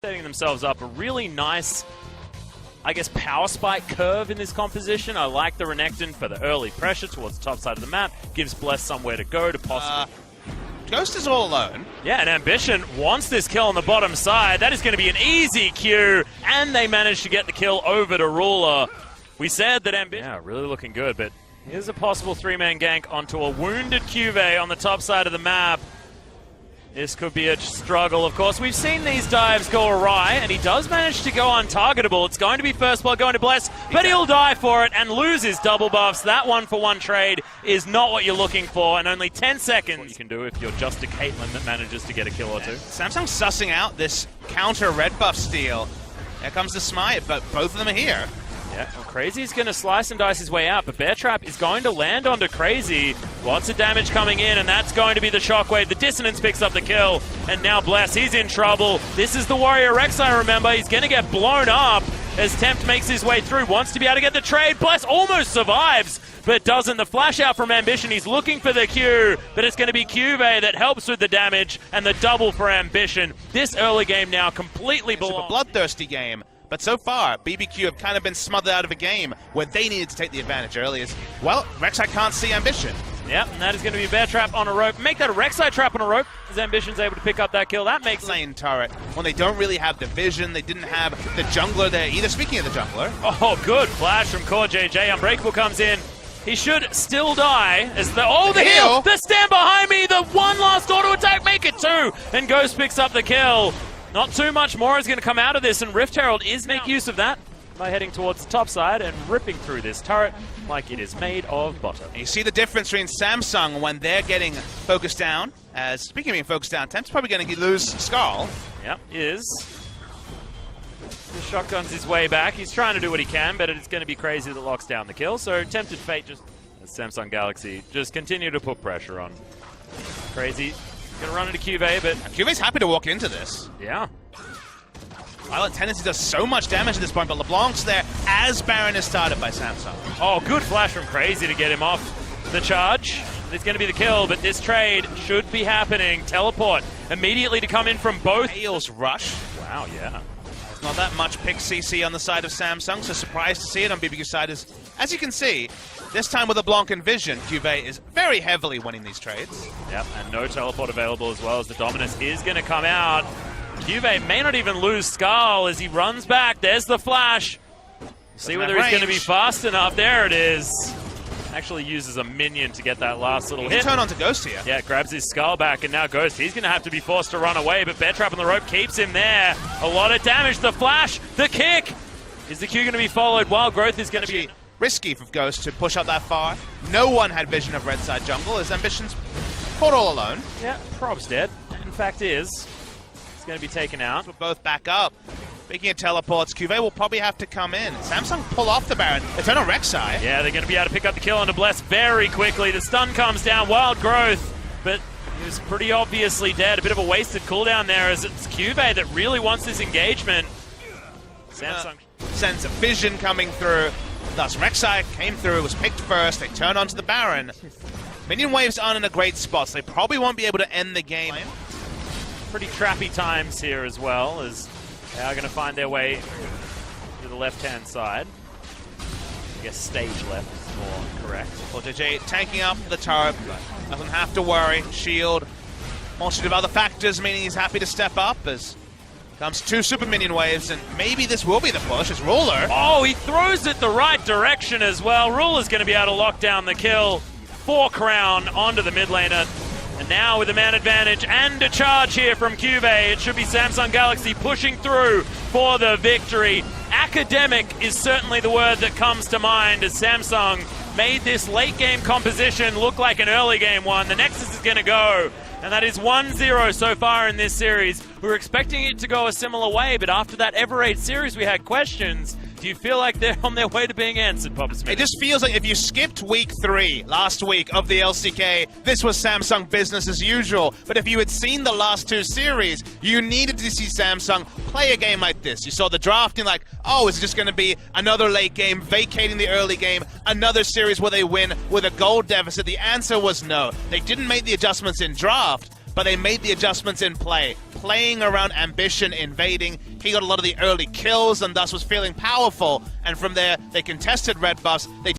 Setting themselves up a really nice, I guess, power spike curve in this composition. I like the Renekton for the early pressure towards the top side of the map. Gives Bless somewhere to go to possibly... Ghost is all alone. Yeah, and Ambition wants this kill on the bottom side. That is going to be an easy Q, and they managed to get the kill over to Ruler. We said that Ambition... Yeah, really looking good, but here's a possible three-man gank onto a wounded Cuvée on the top side of the map. This could be a struggle, of course. We've seen these dives go awry, and he does manage to go untargetable. It's going to be first blood going to Bless, but he'll die for it and lose his double buffs. That one-for-one trade is not what you're looking for, and only 10 seconds what you can do if you're just a Caitlyn that manages to get a kill or two. Samsung sussing out this counter red buff steal. Here comes the smite, but both of them are here. Yeah, well, Crazy's going to slice and dice his way out, but Bear Trap is going to land onto Crazy. Lots of damage coming in, and that's going to be the shockwave. The Dissonance picks up the kill, and now Bless, he's in trouble. This is the Warrior Rek'Sai, remember. He's going to get blown up as Tempt makes his way through. Wants to be able to get the trade. Bless almost survives, but doesn't. The flash out from Ambition. He's looking for the Q, but it's going to be Cuvée that helps with the damage, and the double for Ambition. This early game now completely belongs. It's a bloodthirsty game. But so far, BBQ have kind of been smothered out of a game where they needed to take the advantage early. Well, Rek'Sai can't see Ambition. Yep, and that is going to be a Bear Trap on a rope. Make that a Rek'Sai trap on a rope as Ambition's able to pick up that kill. That makes lane turret when they don't really have the vision. They didn't have the jungler there either. Speaking of the jungler. Oh, good flash from Core JJ. Unbreakable comes in. He should still die as the... Oh, the heal! The stand behind me! The one last auto attack! Make it two! And Ghost picks up the kill. Not too much more is going to come out of this, and Rift Herald is make use of that by heading towards the top side and ripping through this turret like it is made of butter. And you see the difference between Samsung when they're getting focused down. As speaking of being focused down, Tempt's probably going to lose Skull. Yep, is. The shotgun's his way back. He's trying to do what he can, but it's going to be Crazy that locks down the kill. So Tempted Fate just, as Samsung Galaxy, just continue to put pressure on Crazy. Gonna run into Cuvée, but... Cuvé's happy to walk into this. Yeah. Violent Tendency does so much damage at this point, but LeBlanc's there as Baron is started by Samsung. Oh, good flash from Crazy to get him off the charge. It's going to be the kill, but this trade should be happening. Teleport immediately to come in from both. Hale's rush. Wow, yeah. There's not that much pick CC on the side of Samsung, so surprised to see it on BBQ's side. As you can see, this time with LeBlanc and Vision, Cuvée is very heavily winning these trades. Yep, and no teleport available as well as the Dominus is going to come out. Cuvée may not even lose Skull as he runs back. There's the flash. See whether he's going to be fast enough. There it is. Actually uses a minion to get that last little hit. Turn on to Ghost here. Yeah, grabs his Skull back, and now Ghost, he's going to have to be forced to run away, but Bear Trap on the rope keeps him there. A lot of damage. The flash, the kick. Is the Q going to be followed? Wild Growth is going to be... risky for Ghost to push up that far. No one had vision of red side jungle as Ambition's caught all alone. Yeah, Prob's dead. In fact is. He's going to be taken out. We'll both back up. Speaking of teleports, Cuvée will probably have to come in. Samsung pull off the Baron. They turn on Rek'Sai. Yeah, they're going to be able to pick up the kill onto Bless very quickly. The stun comes down. Wild Growth. But he was pretty obviously dead. A bit of a wasted cooldown there as it's Cuvée that really wants this engagement. Samsung sense of vision coming through. Thus, Rek'Sai came through, was picked first. They turn onto the Baron. Minion waves aren't in a great spot, so they probably won't be able to end the game. Pretty trappy times here as well, as they are going to find their way to the left-hand side. I guess stage left is more correct. Well, JJ tanking up the turret, but doesn't have to worry. Shield, multitude of other factors, meaning he's happy to step up as comes two super minion waves, and maybe this will be the push. It's Ruler. Oh, he throws it the right direction as well. Ruler's going to be able to lock down the kill. 4 crown onto the mid laner. And now with a man advantage and a charge here from Cuvée, it should be Samsung Galaxy pushing through for the victory. Academic is certainly the word that comes to mind as Samsung made this late game composition look like an early game one. The Nexus is going to go. And that is 1-0 so far in this series. We were expecting it to go a similar way, but after that Ever 8 series, we had questions. Do you feel like they're on their way to being answered, Papa Smith? It just feels like if you skipped week 3 last week of the LCK, this was Samsung business as usual. But if you had seen the last 2 series, you needed to see Samsung play a game like this. You saw the drafting like, oh, is it just going to be another late game, vacating the early game, another series where they win with a gold deficit? The answer was no. They didn't make the adjustments in draft, but they made the adjustments in play. Playing around Ambition, invading, he got a lot of the early kills and thus was feeling powerful, and from there they contested red buffs, they